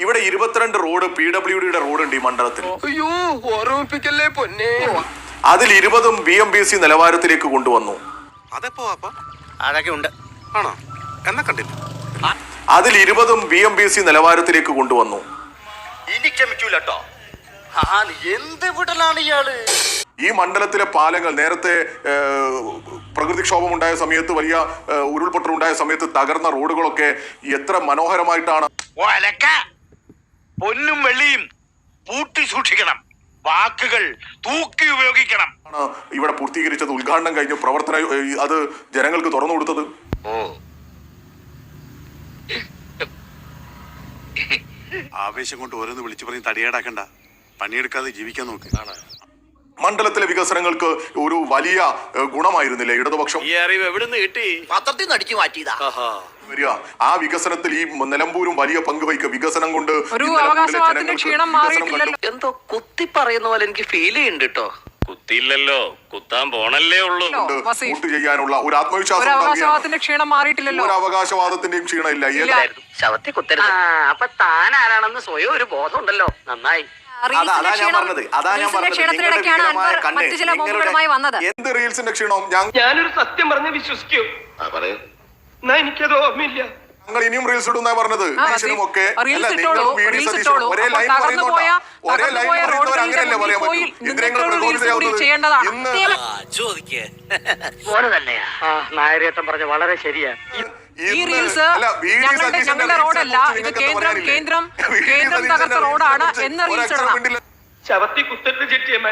ഇവിടെ 22 road PWDയുടെ road ഉണ്ട് ഈ മണ്ഡലത്തിൽ. അതിൽ 20 BMBC നിലവാരത്തിലേക്ക് കൊണ്ടുവന്നു. അതിൽ 20 BMBC നിലവാരത്തിലേക്ക് കൊണ്ടുവന്നു. ഈ മണ്ഡലത്തിലെ പാലങ്ങൾ നേരത്തെ പ്രകൃതിക്ഷോഭം ഉണ്ടായ സമയത്ത്, വലിയ ഉരുൾപൊട്ടലുണ്ടായ സമയത്ത് തകർന്ന റോഡുകളൊക്കെ എത്ര മനോഹരമായിട്ടാണ്. പൊന്നും വെള്ളിയും പൂട്ടി സൂക്ഷിക്കണം, വാക്കുകൾ തൂക്കി ഉപയോഗിക്കണം. ഇവിടെ പൂർത്തീകരിച്ചത്, ഉദ്ഘാടനം കഴിഞ്ഞു, പ്രവർത്തന അത് ജനങ്ങൾക്ക് തുറന്നു കൊടുത്തത്. ആവേശം കൊണ്ട് ഓരോന്ന് വിളിച്ചു പറഞ്ഞ് തടിയേടാക്കണ്ട, പണിയെടുക്കാതെ ജീവിക്കാൻ നോക്ക്. മണ്ഡലത്തിലെ വികസനങ്ങൾക്ക് ഒരു വലിയ ഗുണമായിരുന്നില്ലേ ഇടതുപക്ഷം? ഈ അറിവ് എവിടുന്ന് കിട്ടി? പത്രത്തിൽ നിന്ന് അടിച്ചു മാറ്റിയതാ. ആ വികസനത്തിൽ ഈ നിലമ്പൂരും വലിയ പങ്ക് വഹിക്കുക. വികസനം കൊണ്ട് എന്തോ കുത്തി പറയുന്ന പോലെ എനിക്ക് ഫീൽ ചെയ്യുന്നുണ്ട് കേട്ടോ. കുത്തിയില്ലല്ലോ, കുത്താൻ പോണല്ലേ ഉള്ളൂ. വോട്ട് ചെയ്യാനുള്ള ഒരു ആത്മവിശ്വാസം, ഒരു അവകാശവാദത്തിന്റെയും ക്ഷീണമില്ല. ശവത്തി കുത്തരുത്. അപ്പൊ താൻ ആരാണെന്ന് സ്വയം ഒരു ബോധം ഉണ്ടല്ലോ. നന്നായി. എന്ത് റീൽസിന്റെ ക്ഷീണം? ഞാനൊരു സത്യം പറഞ്ഞ് വിശ്വസിക്കൂ. എനിക്കത് ഓർമ്മയില്ല. ഞങ്ങൾ ഇനിയും റീൽസ് ഇടുന്ന പറഞ്ഞത്. ഒക്കെ ഒരേ ലൈൻ അങ്ങനെയല്ലേ പറയാൻ പറ്റും. ഇന്ദ്രങ്ങൾ നായരേട്ടൻ പറഞ്ഞ വളരെ ശരിയാ. ഈ റീൽസ് ഞങ്ങളുടെ റോഡല്ല, ഇത് കേന്ദ്രം തകർത്ത റോഡാണ് എന്ന് റീൽസ് ഇടണം. ശവത്തി കുത്തരുത് ചെട്ടിയമ്മ.